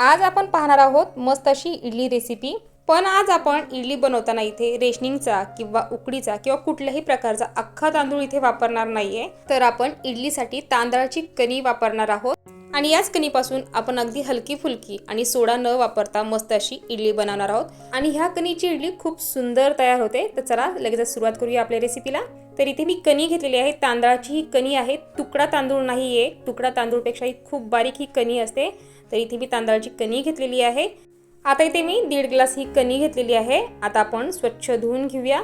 आज आपण पाहणार आहोत मस्त अशी इडली रेसिपी। पण आज आपण इडली बनवताना इथे रेशनिंगचा किंवा उकडीचा किंवा कुठल्याही प्रकारचा अख्खा तांदूळ इथे वापरणार नाहीये, तर आपण इडलीसाठी तांदळाची कणी वापरणार आहोत। आणि याच कणीपासून आपण अगदी हलकी फुलकी आणि सोडा न वापरता मस्त अशी इडली बनवणार आहोत। आणि ह्या कणीची इडली खूप सुंदर तयार होते। तर चला लगेच सुरुवात करूया आपल्या रेसिपीला। तर इथे मी कणी घेतलेली आहे, तांदळाची ही कणी आहे, तुकडा तांदूळ नाहीये। तुकडा तांदूळपेक्षा खूप बारीक ही कणी असते। तर इथे मी तांदळाची कणी घेतलेली आहे। आता इथे मी 1.5 ग्लास ही कणी घेतलेली आहे। आता आपण स्वच्छ धुवून घेऊया।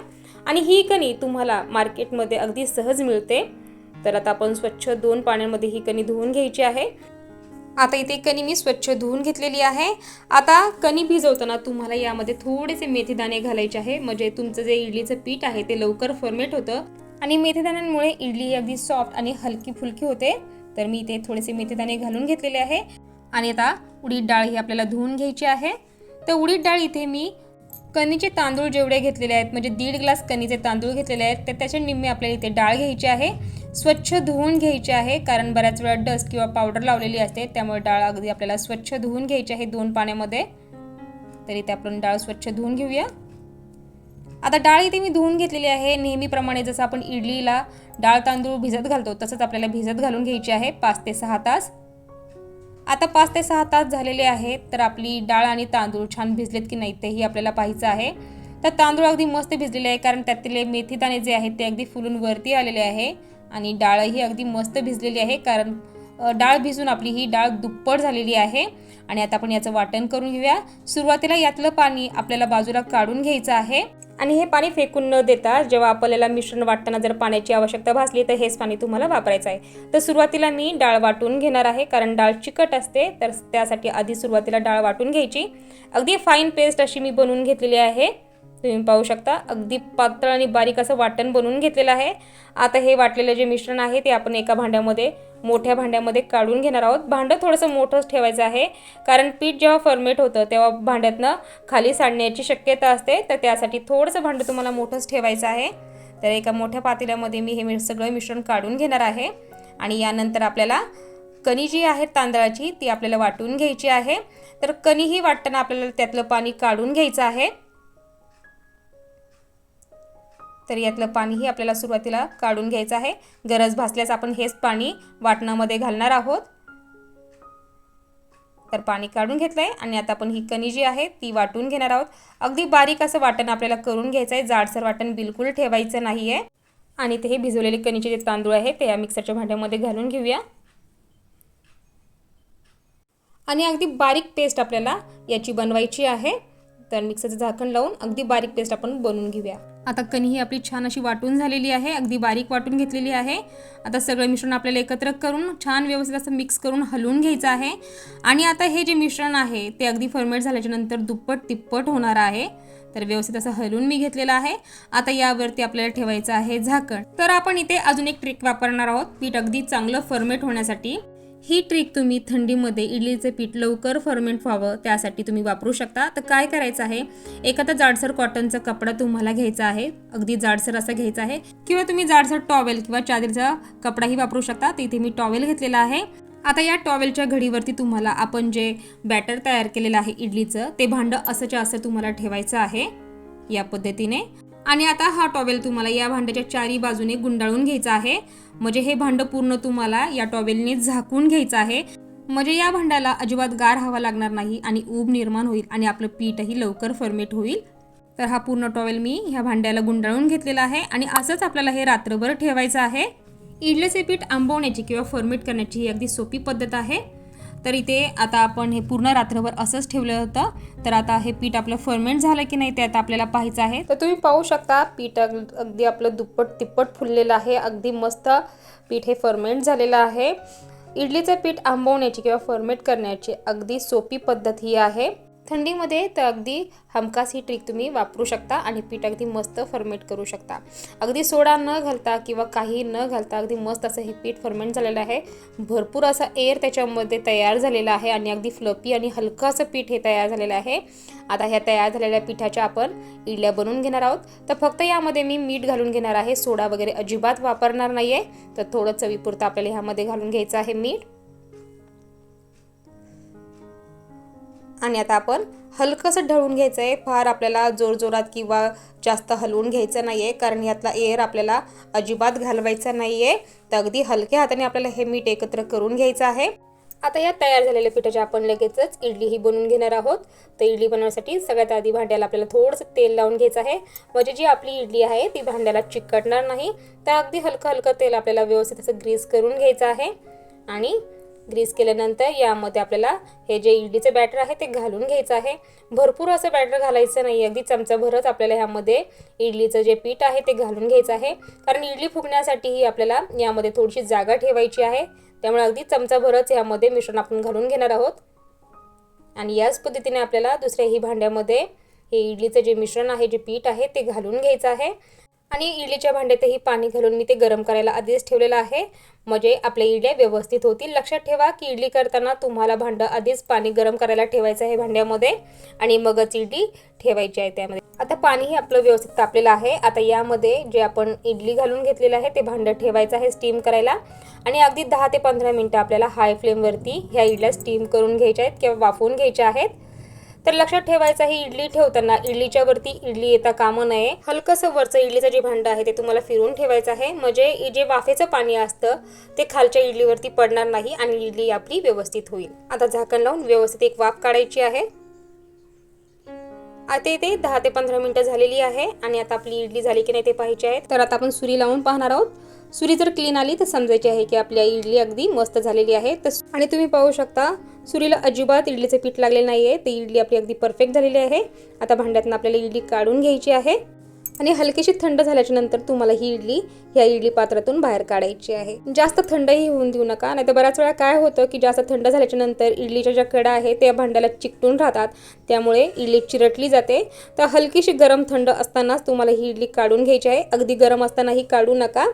आणि ही कणी तुम्हाला मार्केटमध्ये अगदी सहज मिळते। तर आता आपण स्वच्छ 2 पाण्यामध्ये ही कणी धुवून घ्यायची आहे। आता इथे कणी मी स्वच्छ धुवून घेतलेली आहे। आता कणी भिजवताना तुम्हाला यामध्ये थोडेसे मेथीदाणे घालायचे आहे, म्हणजे तुमचं जे इडलीचं पीठ आहे ते लवकर फर्मेट होतं। आणि मेथीदाण्यांमुळे इडली अगदी सॉफ्ट आणि हलकी फुलकी होते। तर मी इथे थोडेसे मेथीदाणे घालून घेतलेले आहे। आणि आता उडीद डाळ ही आपल्याला धुवून घ्यायची आहे। तर उडीद डाळ इथे मी कणीचे तांदूळ जेवढे घेतलेले आहेत, म्हणजे 1.5 ग्लास कणीचे तांदूळ घेतलेले आहेत, तर त्याच्या निम्मे आपल्याला इथे डाळ घ्यायची आहे। स्वच्छ धुवून घ्यायची आहे, कारण बऱ्याच वेळा डस्ट किंवा पावडर लावलेली असते, त्यामुळे डाळ अगदी आपल्याला स्वच्छ धुवून घ्यायची आहे 2 पाण्यामध्ये। तर इथे आपण डाळ स्वच्छ धुवून घेऊया। आता डाळ इथे मी धुवून घेतलेली आहे। नेहमीप्रमाणे जसं आपण इडलीला डाळ तांदूळ भिजत घालतो तसंच आपल्याला भिजत घालून घ्यायची आहे 5 ते 6 तास। आता 5 ते 6 तास झालेले आहेत, तर आपली डाळ आणि तांदूळ छान भिजलेत की नाही तेही आपल्याला पाहायचं आहे। तर तांदूळ अगदी मस्त भिजलेले आहे, कारण त्यातले मेथीदाणे जे आहेत ते अगदी फुलून वरती आलेले आहे। आणि डाळही अगदी मस्त भिजलेली आहे, कारण डाळ भिजून आपली ही डाळ दुप्पट झालेली आहे। आणि आता आपण याचं वाटण करून घेऊया। सुरुवातीला यातलं पाणी आपल्याला बाजूला काढून घ्यायचं आहे। आणि हे पाणी फेकून न देता जेव्हा आपल्याला मिश्रण वाटताना जर पाण्याची आवश्यकता भासली तर हेच पाणी तुम्हाला वापरायचं आहे। तर सुरुवातीला मी डाळ वाटून घेणार आहे, कारण डाळ चिकट असते, तर त्यासाठी आधी सुरुवातीला डाळ वाटून घ्यायची। अगदी फाईन पेस्ट अशी मी बनवून घेतलेली आहे। तुम्ही पाहू शकता अगदी पातळ आणि बारीक असं वाटण बनवून घेतलेलं आहे। आता हे वाटलेलं जे मिश्रण आहे ते आपण एका भांड्यामध्ये, मोठ्या भांड्यामध्ये काढून घेणार आहोत। भांडं थोडंसं मोठंच ठेवायचं आहे, कारण पीठ जेव्हा फर्मेट होतं तेव्हा भांड्यातनं खाली सांडण्याची शक्यता असते, तर त्यासाठी थोडंसं भांडं तुम्हाला मोठंच ठेवायचं आहे। तर एका मोठ्या पातेल्यामध्ये मी हे सगळं मिश्रण काढून घेणार आहे। आणि यानंतर आपल्याला कणी जी आहे तांदळाची ती आपल्याला वाटून घ्यायची आहे। तर कणी ही वाटताना आपल्याला त्यातलं पाणी काढून घ्यायचं आहे। तर यातलं पाणीही आपल्याला सुरुवातीला काढून घ्यायचं आहे। गरज भासल्यास आपण हेच पाणी वाटणामध्ये घालणार आहोत। तर पाणी काढून घेतलंय आणि आता आपण ही कणी जी आहे ती वाटून घेणार आहोत। अगदी बारीक असं वाटण आपल्याला करून घ्यायचं आहे, जाडसर वाटण बिलकुल ठेवायचं नाहीये। आणि ते हे भिजवलेले कणीचे जे तांदूळ आहे ते या मिक्सरच्या भांड्यामध्ये घालून घेऊया। आणि अगदी बारीक पेस्ट आपल्याला याची बनवायची आहे। तर मिक्सरचं झाकण लावून अगदी बारीक पेस्ट आपण बनवून घेऊया। आता कणी ही आपली छान अशी वाटून झालेली आहे, अगदी बारीक वाटून घेतलेली आहे। आता सगळं मिश्रण आपल्याला एकत्र करून छान व्यवस्थित असं मिक्स करून हलवून घ्यायचं आहे। आणि आता हे जे मिश्रण आहे ते अगदी फर्मेट झाल्याच्या नंतर दुप्पट तिप्पट होणार आहे। तर व्यवस्थित असं हलवून मी घेतलेलं आहे। आता यावरती आपल्याला ठेवायचं आहे झाकण। तर आपण इथे अजून एक ट्रिक वापरणार आहोत पीठ अगदी चांगलं फर्मेट होण्यासाठी। ही ट्रिक तुम्ही थंडीमध्ये इडलीचे पीठ लवकर फर्मेंट व्हावं त्यासाठी तुम्ही वापरू शकता। तर काय करायचं आहे, एखादा जाडसर कॉटनचा कपडा तुम्हाला घ्यायचा आहे, अगदी जाडसर असा घ्यायचा आहे, किंवा तुम्ही जाडसर टॉवेल किंवा चादरीचा कपडाही वापरू शकता। तर इथे मी टॉवेल घेतलेला आहे। आता या टॉवेलच्या घडीवरती तुम्हाला आपण जे बॅटर तयार केलेलं आहे इडलीचं ते भांडं असंच्या असं तुम्हाला ठेवायचं आहे या पद्धतीने। आणि आता हा टॉवेल तुम्हाला या भांड्याच्या चारी बाजूने गुंडाळून घ्यायचा आहे, म्हणजे हे भांडं पूर्ण तुम्हाला या टॉवेलने झाकून घ्यायचं आहे, म्हणजे या भांड्याला अजिबात गार हवा लागणार नाही आणि ऊब निर्माण होईल आणि आपलं पीठही लवकर फर्मेट होईल। तर हा पूर्ण टॉवेल मी ह्या भांड्याला गुंडाळून घेतलेला आहे आणि असंच आपल्याला हे रात्रभर ठेवायचं आहे। इडलीचे पीठ आंबवण्याची किंवा फर्मेट करण्याची ही अगदी सोपी पद्धत आहे। तर इथे आता आपण हे पूर्ण रात्रभर असंच ठेवलं होतं। तर आता हे पीठ आपलं फर्मेंट झालं की नाही ते आता आपल्याला पाहायचं आहे। तर तुम्ही पाहू शकता पीठ अगदी आपलं दुप्पट तिप्पट फुललेलं आहे, अगदी मस्त पीठ हे फर्मेंट झालेलं आहे। इडलीचं पीठ आंबवण्याची किंवा फर्मेट करण्याची अगदी सोपी पद्धत ही आहे। थंडीमध्ये तर अगदी हमखास ही ट्रिक तुम्ही वापरू शकता आणि पीठ अगदी मस्त फर्मेट करू शकता। अगदी सोडा न घालता किंवा काही न घालता अगदी मस्त असं हे पीठ फर्मेंट झालेलं आहे। भरपूर असा एअर त्याच्यामध्ये तयार झालेला आहे आणि अगदी फ्लफी आणि हलकं असं पीठ हे तयार झालेलं आहे। आता ह्या तयार झालेल्या पिठाच्या आपण इडल्या बनवून घेणार आहोत। तर फक्त यामध्ये मी मीठ घालून घेणार आहे, सोडा वगैरे अजिबात वापरणार नाहीये। तर थोडं चवीपुरतं आपल्याला ह्यामध्ये घालून घ्यायचं आहे मीठ। आणि आता आपण हलकंसं ढवळून घ्यायचं आहे. फार आपल्याला जोरजोरात किंवा जास्त हलवून घ्यायचं नाही आहे, कारण यातला एअर आपल्याला अजिबात घालवायचा नाही आहे. तर अगदी हलक्या हाताने आपल्याला हे मीठ एकत्र करून घ्यायचं आहे. आता या तयार झालेल्या पिठाच्या आपण लगेचच इडलीही बनवून घेणार आहोत. तर इडली बनवण्यासाठी सगळ्यात आधी भांड्याला आपल्याला थोडंसं तेल लावून घ्यायचं आहे, म्हणजे जी आपली इडली आहे ती भांड्याला चिकटणार नाही. तर अगदी हलकं हलकं तेल आपल्याला व्यवस्थित असं ग्रीस करून घ्यायचं आहे. आणि ग्रीस केल्यानंतर यामध्ये आपल्याला हे जे इडलीचं बॅटर आहे ते घालून घ्यायचं आहे. भरपूर असं बॅटर घालायचं नाही, अगदी चमचाभरच आपल्याला ह्यामध्ये इडलीचं जे पीठ आहे ते घालून घ्यायचं आहे, कारण इडली फुगण्यासाठीही आपल्याला यामध्ये थोडीशी जागा ठेवायची आहे. त्यामुळे अगदी चमचाभरच यामध्ये मिश्रण आपण घालून घेणार आहोत. आणि याच पद्धतीने आपल्याला दुसऱ्याही भांड्यामध्ये हे इडलीचं जे मिश्रण आहे, जे पीठ आहे ते घालून घ्यायचं आहे. आणि इडलीच्या भांड्यातही पाणी घालून मी ते गरम करायला आधीच ठेवलेलं आहे, म्हणजे आपल्या इडल्या व्यवस्थित होतील. लक्षात ठेवा की इडली करताना तुम्हाला भांडं आधीच पाणी गरम करायला ठेवायचं आहे भांड्यामध्ये, आणि मगच इडली ठेवायची आहे त्यामध्ये. आता पाणीही आपलं व्यवस्थित तापलेलं आहे. आता यामध्ये जे आपण इडली घालून घेतलेलं आहे ते भांडं ठेवायचं आहे स्टीम करायला. आणि अगदी 10 ते 15 मिनटं आपल्याला हाय फ्लेमवरती ह्या इडल्या स्टीम करून घ्यायच्या आहेत किंवा वाफवून घ्यायच्या आहेत. तर लक्षात ठेवायचं ही इडली ठेवताना इडलीच्या वरती इडली येता कामा नये. हलकंसं वरचं इडलीचं जे भांडं आहे ते तुम्हाला फिरवून ठेवायचं आहे, म्हणजे जे वाफेचं पाणी असतं ते खालच्या इडलीवरती पडणार नाही आणि इडली आपली व्यवस्थित होईल. आता झाकण लावून व्यवस्थित एक वाफ काढायची आहे. आता इथे 10 ते 15 मिनटं झालेली आहे आणि आता आपली इडली झाली की नाही ते पाहायची आहे. तर आता आपण सुरी लावून पाहणार आहोत. सुरी जर क्लीन आली तर समजायची आहे की आपली इडली अगदी मस्त झालेली आहे. आणि तुम्ही पाहू शकता सुरीला अजिबात इडलीचं पीठ लागलेलं नाही आहे. ती इडली आपली अगदी परफेक्ट झालेली आहे. आता भांड्यातून आपल्याला इडली काढून घ्यायची आहे आणि हलकीशी थंड झाल्याच्या नंतर तुम्हाला ही इडली ह्या इडली पात्रातून बाहेर काढायची आहे. जास्त थंडही होऊन देऊ नका, नाहीतर बऱ्याच वेळा काय होतं की जास्त थंड झाल्याच्या नंतर इडलीच्या ज्या कडा आहेत त्या भांड्याला चिकटून राहतात, त्यामुळे इडली चिरटली जाते. तर हलकीशी गरम थंड असतानाच तुम्हाला ही इडली काढून घ्यायची आहे, अगदी गरम असतानाही काढू नका.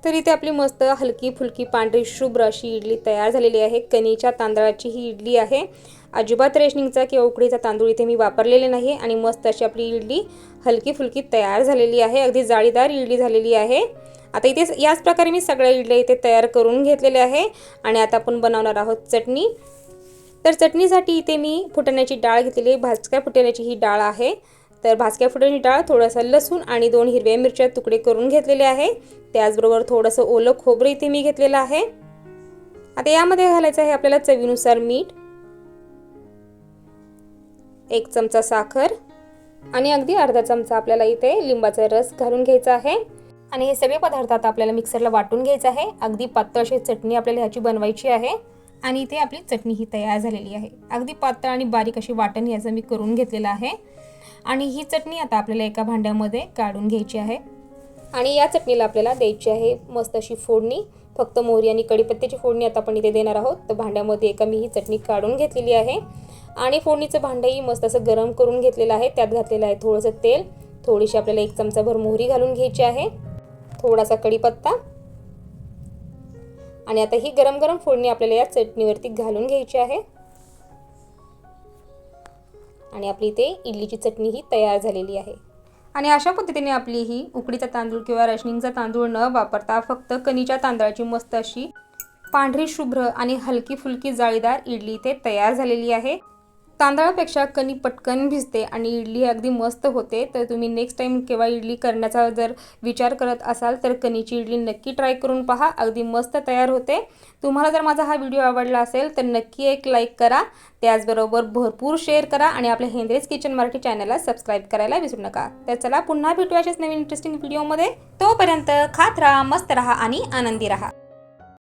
तर इथे आपली मस्त हलकी फुलकी पांढरी शुभ्र अशी इडली तयार झालेली आहे. कणीच्या तांदळाची ही इडली आहे. अजिबात रेशनिंगचा किंवा उकडीचा तांदूळ इथे मी वापरलेले नाही आणि मस्त अशी आपली इडली हलकी फुलकी तयार झालेली आहे. अगदी जाळीदार इडली झालेली आहे. आता इथे याच प्रकारे मी सगळ्या इडल्या इथे तयार करून घेतलेल्या आहे. आणि आता आपण बनवणार आहोत चटणी. तर चटणीसाठी इथे मी फुटाण्याची डाळ घेतलेली आहे. भाजक्या फुटाण्याची ही डाळ आहे. तर भाजक्या फुटाण्याची डाळ, थोडासा लसूण आणि 2 हिरव्या मिरच्या तुकडे करून घेतलेले आहे. त्याचबरोबर थोडंसं ओलं खोबरं इथे मी घेतलेलं आहे. आता यामध्ये घालायचं आहे आपल्याला चवीनुसार मीठ, 1 चमचा साखर आणि अगदी अर्धा चमचा आपल्याला इथे लिंबाचा रस घालून घ्यायचा आहे. आणि हे सगळे पदार्थ आता आपल्याला मिक्सरला वाटून घ्यायचं आहे. अगदी पातळ अशी चटणी आपल्याला ह्याची बनवायची आहे. आणि इथे आपली चटणी ही तयार झालेली आहे. अगदी पातळ आणि बारीक अशी वाटण याचं मी करून घेतलेलं आहे. आणि ही चटणी आता आपल्याला एका भांड्यामध्ये काढून घ्यायची आहे. आणि या चटणीला आपल्याला द्यायची आहे मस्त अशी फोडणी. फक्त मोहरी आणि कढीपत्त्याची फोडणी आता आपण इथे देणार आहोत. तर भांड्यामध्ये एका मी ही चटणी काढून घेतलेली आहे. आणि फोडणीचं भांडंही मस्त असं गरम करून घेतलेलं आहे. त्यात घातलेलं आहे थोडंसं तेल, थोडीशी आपल्याला 1 चमचाभर मोहरी घालून घ्यायची आहे, थोडासा कढीपत्ता. आणि आता ही गरम गरम फोडणी आपल्याला या चटणीवरती घालून घ्यायची आहे. आणि आपली इथे इडलीची चटणी ही तयार झालेली आहे. आणि अशा पद्धतीने आपली ही उकडीचा तांदूळ किंवा रेशनिंगचा तांदूळ न वापरता फक्त कणीच्या तांदळाची मस्त अशी पांढरी शुभ्र आणि हलकी फुलकी जाळीदार इडली इथे तयार झालेली आहे. तांदळापेक्षा कणी पटकन भिजते आणि इडली अगदी मस्त होते. तर तुम्ही नेक्स्ट टाइम केव्हा इडली करण्याचा जर विचार करत असाल तर कणीची इडली नक्की ट्राय करून पहा, अगदी मस्त तयार होते. तुम्हाला जर माझा हा व्हिडिओ आवडला असेल तर नक्की एक लाईक करा, त्याचबरोबर भरपूर शेअर करा आणि आपल्या हेनरीज किचन मराठी चॅनलला सबस्क्राईब करायला विसरू नका. तर चला पुन्हा भेटूया अशाच नवीन इंटरेस्टिंग व्हिडिओमध्ये. तोपर्यंत खात राहा, मस्त राहा आणि आनंदी राहा.